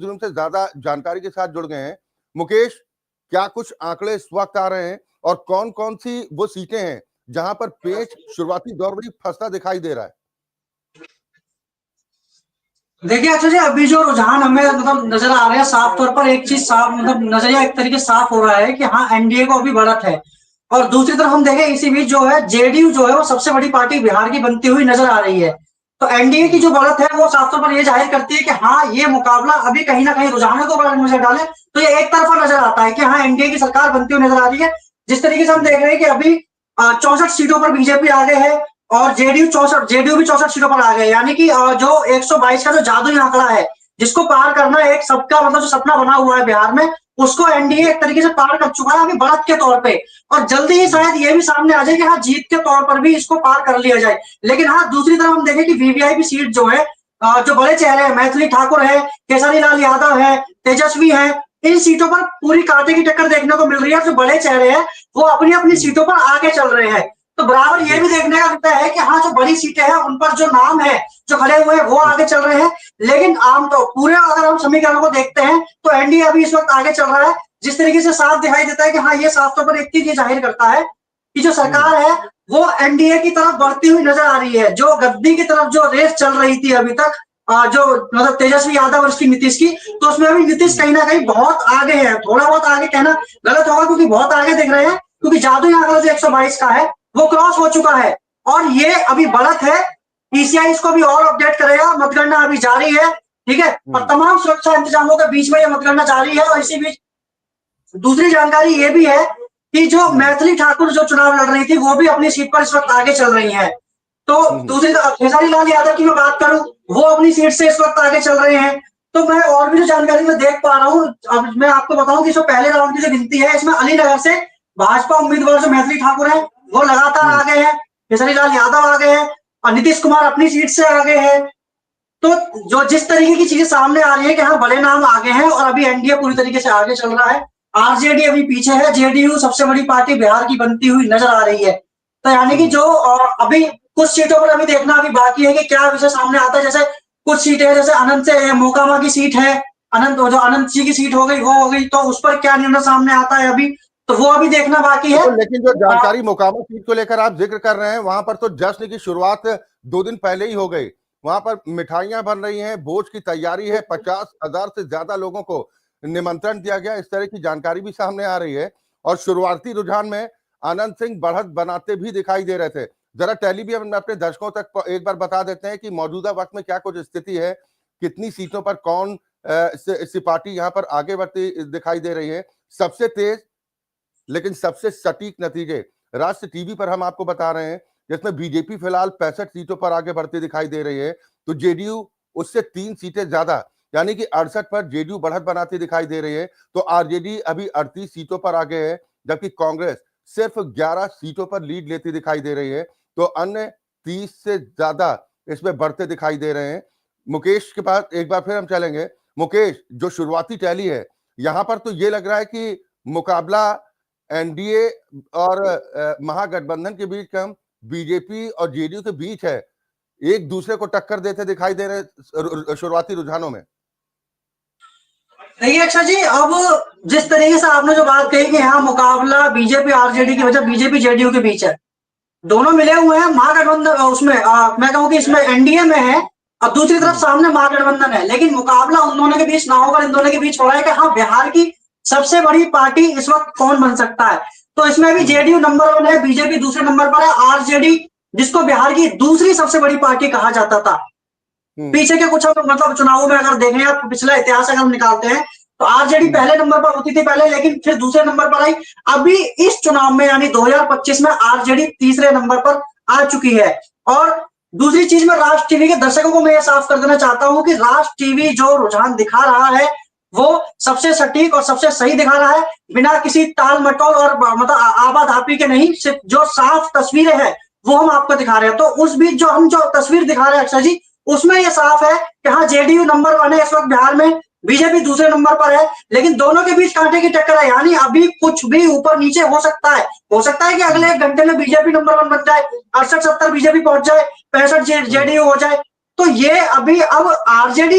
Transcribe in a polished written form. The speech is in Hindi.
जुल्म से ज्यादा जानकारी के साथ जुड़ गए हैं। मुकेश, क्या कुछ आंकड़े इस वक्त आ रहे हैं और कौन कौन सी वो सीटें हैं जहां पर पेच शुरुआती दौर में ही फंसता दिखाई दे रहा है? देखिए अच्छा जी, अभी जो रुझान हमें नजर आ रहे हैं, साफ तौर पर एक चीज साफ नजरिया एक तरीके साफ हो रहा है कि हाँ, एनडीए को अभी बढ़त है। और दूसरी तरफ हम देखें, इसी बीच जो है जेडीयू जो है वो सबसे बड़ी पार्टी बिहार की बनती हुई नजर आ रही है। तो एनडीए की जो बढ़त है वो साफ तौर पर ये जाहिर करती है कि हाँ, ये मुकाबला अभी कहीं ना कहीं रुझानों को अगर नजर डाले तो ये एक तरफा नजर आता है कि हाँ, एनडीए की सरकार बनती हुई नजर आ रही है। जिस तरीके से हम देख रहे हैं कि अभी 64 सीटों पर बीजेपी आगे है और जेडीयू भी 64 सीटों पर आ गए, यानी कि जो 122 का जो जादुई आंकड़ा है, जिसको पार करना एक सबका जो सपना बना हुआ है बिहार में, उसको एनडीए एक तरीके से पार कर चुका है अभी बढ़त के तौर पे। और जल्दी ही शायद ये भी सामने आ जाए कि हाँ, जीत के तौर पर भी इसको पार कर लिया जाए। लेकिन हाँ, दूसरी तरफ हम देखें कि वीवीआईपी सीट जो है, जो बड़े चेहरे हैं, मैथिली ठाकुर है, केसरी लाल यादव है, तेजस्वी है, इन सीटों पर पूरी कांटे की टक्कर देखने को मिल रही है। जो बड़े चेहरे हैं वो अपनी अपनी सीटों पर आगे चल रहे हैं। तो बराबर ये भी देखने का लगता है कि हाँ, जो बड़ी सीटें हैं उन पर जो नाम है जो खड़े हुए हैं वो आगे चल रहे हैं। लेकिन आम तो पूरे अगर हम समीकरणों को देखते हैं तो एनडीए अभी इस वक्त आगे चल रहा है। जिस तरीके से साफ दिखाई देता है कि हाँ, ये साफ तौर पर एक चीज ये जाहिर करता है कि जो सरकार है वो एनडीए की तरफ बढ़ती हुई नजर आ रही है। जो गद्दी की तरफ जो रेस चल रही थी अभी तक, जो तेजस्वी यादव और उसकी नीतीश की, तो उसमें अभी नीतीश कहीं ना कहीं बहुत आगे है। थोड़ा बहुत आगे कहना गलत होगा क्योंकि बहुत आगे दिख रहे हैं, क्योंकि जादुई आंकड़ा जो 122 का है वो क्रॉस हो चुका है और ये अभी बढ़त है। पीसीआई इसको भी और अपडेट करेगा। मतगणना अभी जारी है, ठीक है, और तमाम सुरक्षा इंतजामों के बीच में यह मतगणना जारी है। और इसी बीच दूसरी जानकारी ये भी है कि जो मैथिली ठाकुर जो चुनाव लड़ रही थी वो भी अपनी सीट पर इस वक्त आगे चल रही है। तो दूसरी खेसारी लाल यादव की मैं बात करूं, वो अपनी सीट से इस वक्त आगे चल रहे हैं। तो मैं और भी जो जानकारी मैं देख पा रहा हूं, अब मैं आपको बताऊं कि जो पहले राउंड की जो गिनती है, इसमें अलीनगर से भाजपा उम्मीदवार जो मैथिली ठाकुर है वो लगातार आगे है, खेसारी लाल यादव आगे है और नीतीश कुमार अपनी सीट से आगे है। तो जो जिस तरीके की चीजें सामने आ रही है कि हाँ, बड़े नाम आगे हैं और अभी एनडीए पूरी तरीके से आगे चल रहा है, आरजेडी अभी पीछे है, जेडीयू सबसे बड़ी पार्टी बिहार की बनती हुई नजर आ रही है। तो यानी कि जो अभी कुछ सीटों पर अभी देखना अभी बाकी है कि क्या विषय सामने आता है। जैसे कुछ सीटें हैं, जैसे अनंत से मोकामा की सीट है, अनंत जो अनंत जी की सीट हो गई वो हो गई, तो उस पर क्या निर्णय सामने आता है अभी, तो वो अभी देखना बाकी है। लेकिन जो जानकारी मोकामा सीट को लेकर आप जिक्र कर रहे हैं, वहां पर तो जश्न की शुरुआत 2 दिन पहले ही हो गई। वहां पर मिठाइयां बन रही हैं, भोज की तैयारी है, 50,000 से ज्यादा लोगों को निमंत्रण दिया गया, इस तरह की जानकारी भी सामने आ रही है। और शुरुआती रुझान में आनंद सिंह बढ़त बनाते भी दिखाई दे रहे थे। जरा टेलीविजन में अपने दर्शकों तक एक बार बता देते हैं कि मौजूदा वक्त में क्या कुछ स्थिति है, कितनी सीटों पर कौन सी पार्टी यहाँ पर आगे बढ़ती दिखाई दे रही है। सबसे तेज लेकिन सबसे सटीक नतीजे राष्ट्र टीवी पर हम आपको बता रहे हैं, जिसमें बीजेपी फिलहाल 65 सीटों पर आगे बढ़ती दिखाई दे रही है, तो जेडीयू उससे 3 सीटें ज्यादा, यानी कि 68 पर जेडीयू बढ़त बनाती दिखाई दे रही है। तो आरजेडी अभी 38 सीटों पर आगे है, जबकि कांग्रेस सिर्फ 11 सीटों पर लीड लेती दिखाई दे रही है। तो अन्य 30 से ज्यादा इसमें बढ़ते दिखाई दे रहे हैं। मुकेश के पास एक बार फिर हम चलेंगे। मुकेश, जो शुरुआती टैली है, यहां पर तो ये लग रहा है कि मुकाबला एनडीए और महागठबंधन के बीच कम बीजेपी और जेडीयू के बीच है, एक दूसरे को टक्कर देते दिखाई दे रहे शुरुआती रुझानों में। देखिए अच्छा जी, अब जिस तरीके से आपने जो बात कही कि हाँ, मुकाबला बीजेपी आरजेडी की वजह बीजेपी जेडीयू के बीच है, दोनों मिले हुए हैं महागठबंधन उसमें, मैं कहूँ कि इसमें एनडीए में है और दूसरी तरफ सामने महागठबंधन है। लेकिन मुकाबला उन दोनों के बीच ना होकर इन दोनों के बीच हो रहा है कि हाँ, बिहार की सबसे बड़ी पार्टी इस वक्त कौन बन सकता है। तो इसमें भी जेडीयू नंबर 1 है, बीजेपी दूसरे नंबर पर है, आरजेडी जिसको बिहार की दूसरी सबसे बड़ी पार्टी कहा जाता था पीछे के कुछ चुनावों में अगर देखें आप, पिछला इतिहास अगर हम निकालते हैं तो आरजेडी पहले नंबर पर होती थी पहले, लेकिन फिर दूसरे नंबर पर आई। अभी इस चुनाव में यानी 2025 में आरजेडी तीसरे नंबर पर आ चुकी है। और दूसरी चीज में राष्ट्र टीवी के दर्शकों को मैं ये साफ कर देना चाहता हूं कि राष्ट्र टीवी जो रुझान दिखा रहा है वो सबसे सटीक और सबसे सही दिखा रहा है, बिना किसी टाल मटोल और आबाधापी के नहीं, सिर्फ जो साफ तस्वीरें हैं वो हम आपको दिखा रहे हैं। तो उस बीच जो हम जो तस्वीर दिखा रहे हैं अक्षय जी, उसमें यह साफ है कि हाँ, जेडीयू नंबर 1 है इस वक्त बिहार में, बीजेपी दूसरे नंबर पर है, लेकिन दोनों के बीच कांटे की टक्कर है। यानी अभी कुछ भी ऊपर नीचे हो सकता है। हो सकता है कि अगले 1 घंटे में बीजेपी नंबर 1 बन जाए, 68-70 बीजेपी पहुंच जाए, 65 जेडीयू हो जाए। तो ये अभी अब आरजेडी